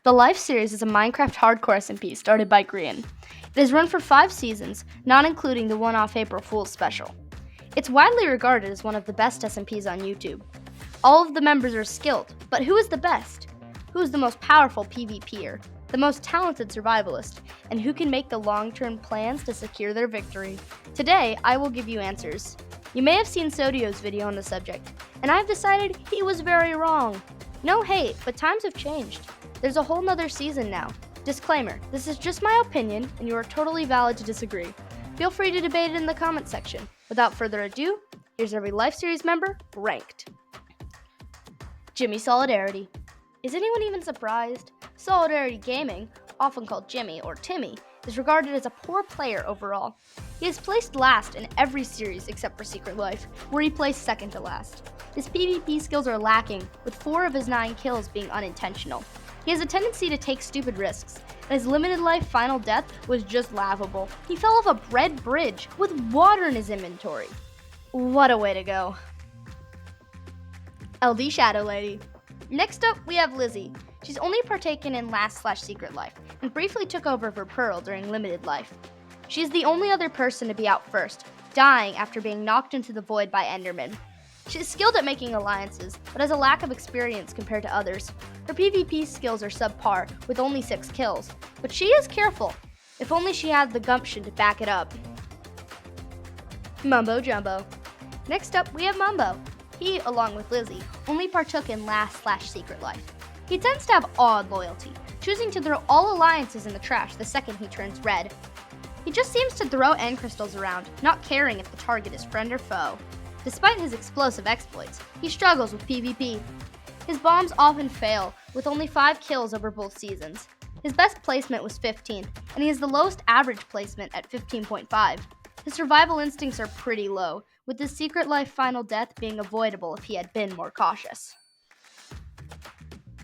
The Life series is a Minecraft hardcore SMP started by Grian. It has run for 5 seasons, not including the one-off April Fool's special. It's widely regarded as one of the best SMPs on YouTube. All of the members are skilled, but who is the best? Who is the most powerful PvPer, the most talented survivalist, and who can make the long-term plans to secure their victory? Today, I will give you answers. You may have seen Sodio's video on the subject, and I've decided he was very wrong. No hate, but times have changed. There's a whole nother season now. Disclaimer, this is just my opinion, and you are totally valid to disagree. Feel free to debate it in the comment section. Without further ado, here's every Life Series member ranked. Jimmy Solidarity. Is anyone even surprised? Solidarity Gaming, often called Jimmy or Timmy, is regarded as a poor player overall. He is placed last in every series except for Secret Life, where he placed second to last. His PvP skills are lacking, with 4 of his 9 kills being unintentional. He has a tendency to take stupid risks, and his limited life final death was just laughable. He fell off a red bridge with water in his inventory. What a way to go. LD Shadow Lady. Next up, we have Lizzy. She's only partaken in Last/Secret Life, and briefly took over for Pearl during Limited Life. She is the only other person to be out first, dying after being knocked into the void by Enderman. She is skilled at making alliances, but has a lack of experience compared to others. Her PvP skills are subpar, with only 6 kills, but she is careful. If only she had the gumption to back it up. Mumbo Jumbo. Next up, we have Mumbo. He, along with Lizzy, only partook in Last/Secret Life. He tends to have odd loyalty, choosing to throw all alliances in the trash the second he turns red. He just seems to throw end crystals around, not caring if the target is friend or foe. Despite his explosive exploits, he struggles with PvP. His bombs often fail, with only 5 kills over both seasons. His best placement was 15th, and he has the lowest average placement at 15.5. His survival instincts are pretty low, with his Secret Life final death being avoidable if he had been more cautious.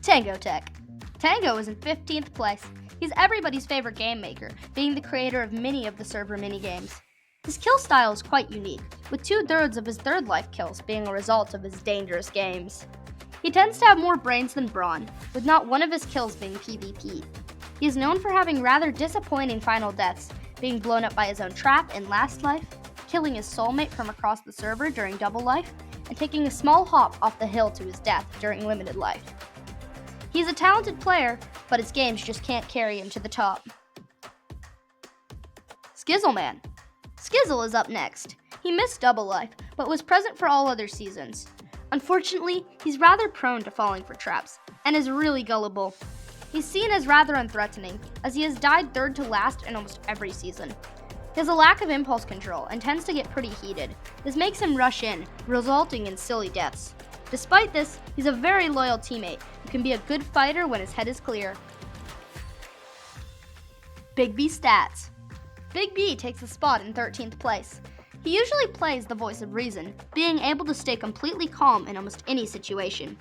Tango Tech. Tango is in 15th place. He's everybody's favorite game maker, being the creator of many of the server minigames. His kill style is quite unique, with 2/3 of his third life kills being a result of his dangerous games. He tends to have more brains than brawn, with not one of his kills being PvP. He is known for having rather disappointing final deaths, being blown up by his own trap in Last Life, killing his soulmate from across the server during Double Life, and taking a small hop off the hill to his death during Limited Life. He is a talented player, but his games just can't carry him to the top. Skizzle Man. Skizzle is up next. He missed Double Life, but was present for all other seasons. Unfortunately, he's rather prone to falling for traps, and is really gullible. He's seen as rather unthreatening, as he has died third to last in almost every season. He has a lack of impulse control and tends to get pretty heated. This makes him rush in, resulting in silly deaths. Despite this, he's a very loyal teammate who can be a good fighter when his head is clear. Big B Stats. Big B takes the spot in 13th place. He usually plays the voice of reason, being able to stay completely calm in almost any situation.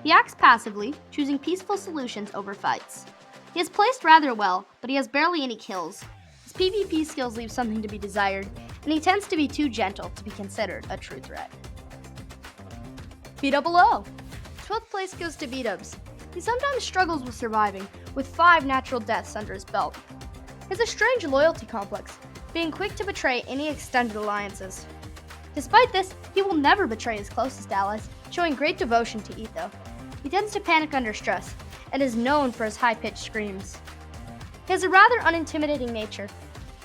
He acts passively, choosing peaceful solutions over fights. He is placed rather well, but he has barely any kills. His PvP skills leave something to be desired, and he tends to be too gentle to be considered a true threat. B-Double-O. 12th place goes to B-Dubs. He sometimes struggles with surviving, with 5 natural deaths under his belt. He has a strange loyalty complex, being quick to betray any extended alliances. Despite this, he will never betray his closest allies, showing great devotion to Etho. He tends to panic under stress, and is known for his high-pitched screams. He has a rather unintimidating nature,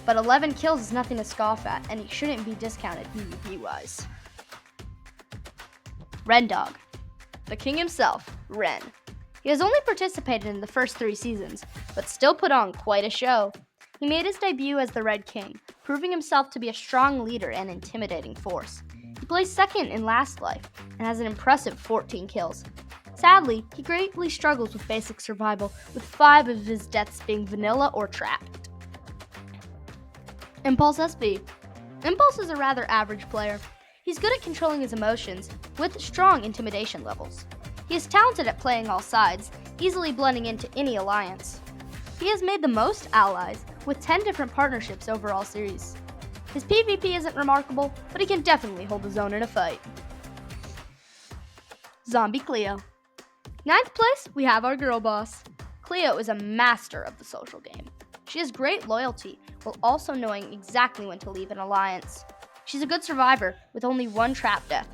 but 11 kills is nothing to scoff at, and he shouldn't be discounted PvP-wise. Ren Dog. The king himself, Ren. He has only participated in the first 3 seasons, but still put on quite a show. He made his debut as the Red King, proving himself to be a strong leader and intimidating force. He placed second in Last Life, and has an impressive 14 kills. Sadly, he greatly struggles with basic survival, with 5 of his deaths being vanilla or trapped. Impulse SB. Impulse is a rather average player. He's good at controlling his emotions, with strong intimidation levels. He is talented at playing all sides, easily blending into any alliance. He has made the most allies, with 10 different partnerships over all series. His PvP isn't remarkable, but he can definitely hold his own in a fight. Zombie Cleo. 9th place, we have our girl boss. Cleo is a master of the social game. She has great loyalty, while also knowing exactly when to leave an alliance. She's a good survivor, with only one trap death.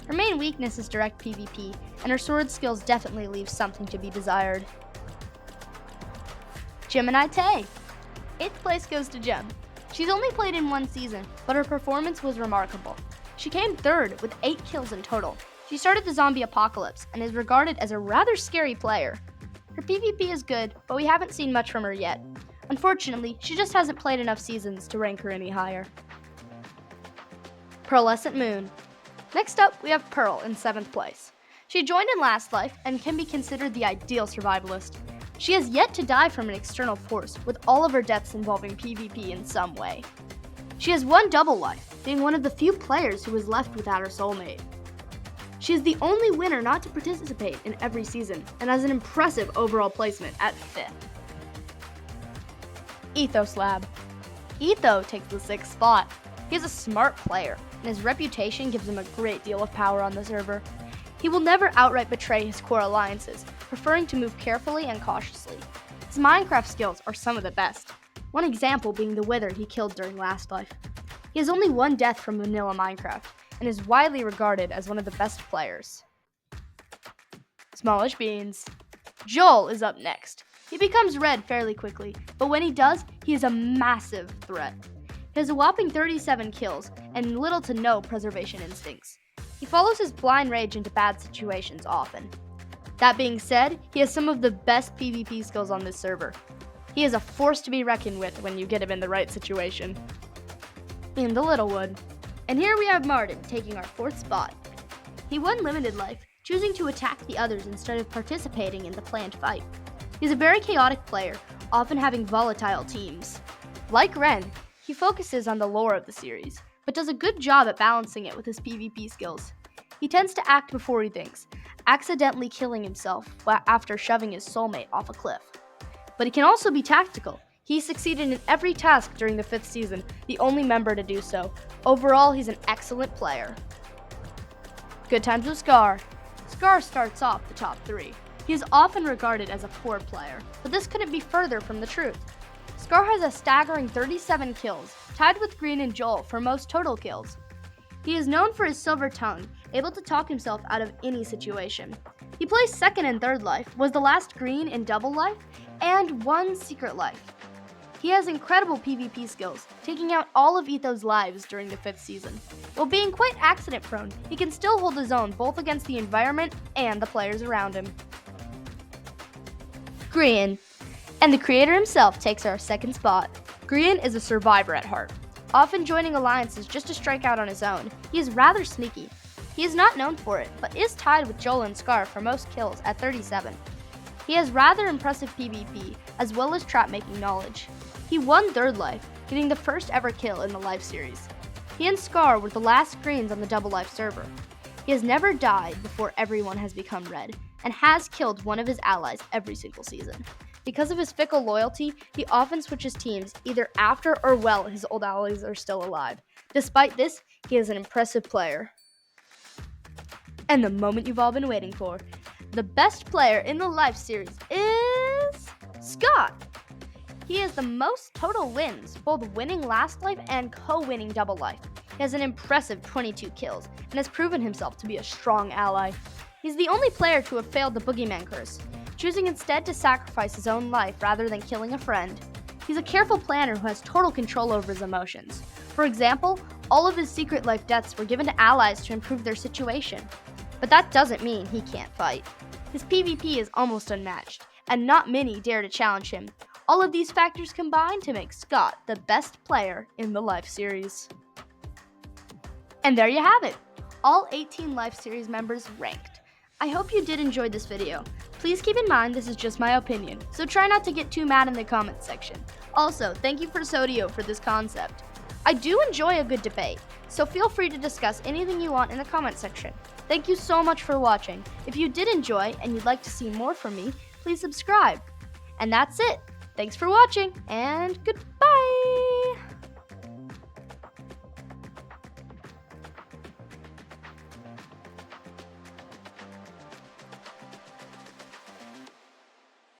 Her main weakness is direct PvP, and her sword skills definitely leave something to be desired. Gemini Tay. 8th place goes to Gem. She's only played in one season, but her performance was remarkable. She came 3rd with 8 kills in total. She started the zombie apocalypse and is regarded as a rather scary player. Her PvP is good, but we haven't seen much from her yet. Unfortunately, she just hasn't played enough seasons to rank her any higher. Pearlescent Moon. Next up, we have Pearl in 7th place. She joined in Last Life and can be considered the ideal survivalist. She has yet to die from an external force, with all of her deaths involving PvP in some way. She has one double life, being one of the few players who was left without her soulmate. She is the only winner not to participate in every season, and has an impressive overall placement at 5th. Etho Slab. Etho takes the 6th spot. He is a smart player, and his reputation gives him a great deal of power on the server. He will never outright betray his core alliances, preferring to move carefully and cautiously. His Minecraft skills are some of the best, one example being the wither he killed during Last Life. He has only one death from vanilla Minecraft, and is widely regarded as one of the best players. Smallish Beans. Joel is up next. He becomes red fairly quickly, but when he does, he is a massive threat. He has a whopping 37 kills and little to no preservation instincts. He follows his blind rage into bad situations often. That being said, he has some of the best PvP skills on this server. He is a force to be reckoned with when you get him in the right situation. In the Littlewood. And here we have Martin taking our 4th spot. He won limited life, choosing to attack the others instead of participating in the planned fight. He's a very chaotic player, often having volatile teams. Like Ren, he focuses on the lore of the series, but does a good job at balancing it with his PvP skills. He tends to act before he thinks, accidentally killing himself after shoving his soulmate off a cliff. But he can also be tactical. He succeeded in every task during the 5th season, the only member to do so. Overall, he's an excellent player. Good times with Scar. Scar starts off the top 3. He is often regarded as a poor player, but this couldn't be further from the truth. Scar has a staggering 37 kills, tied with Grian and Joel for most total kills. He is known for his silver tongue, able to talk himself out of any situation. He plays 2nd and 3rd life, was the last Grian in double life, and won secret life. He has incredible PvP skills, taking out all of Etho's lives during the 5th season. While being quite accident prone, he can still hold his own both against the environment and the players around him. Grian. And the creator himself takes our 2nd spot. Grian is a survivor at heart, often joining alliances just to strike out on his own. He is rather sneaky. He is not known for it, but is tied with Joel and Scar for most kills at 37. He has rather impressive PvP, as well as trap-making knowledge. He won 3rd life, getting the first ever kill in the life series. He and Scar were the last Greens on the double life server. He has never died before everyone has become red, and has killed one of his allies every single season. Because of his fickle loyalty, he often switches teams either after or while his old allies are still alive. Despite this, he is an impressive player. And the moment you've all been waiting for. The best player in the life series is Scott. He has the most total wins, both winning Last Life and co-winning Double Life. He has an impressive 22 kills and has proven himself to be a strong ally. He's the only player to have failed the Boogeyman curse, choosing instead to sacrifice his own life rather than killing a friend. He's a careful planner who has total control over his emotions. For example, all of his secret life deaths were given to allies to improve their situation. But that doesn't mean he can't fight. His PvP is almost unmatched, and not many dare to challenge him. All of these factors combine to make Scott the best player in the Life series. And there you have it, all 18 Life series members ranked. I hope you did enjoy this video. Please keep in mind this is just my opinion, so try not to get too mad in the comments section. Also, thank you for Sodio for this concept. I do enjoy a good debate, so feel free to discuss anything you want in the comment section. Thank you so much for watching. If you did enjoy and you'd like to see more from me, please subscribe. And that's it. Thanks for watching, and goodbye!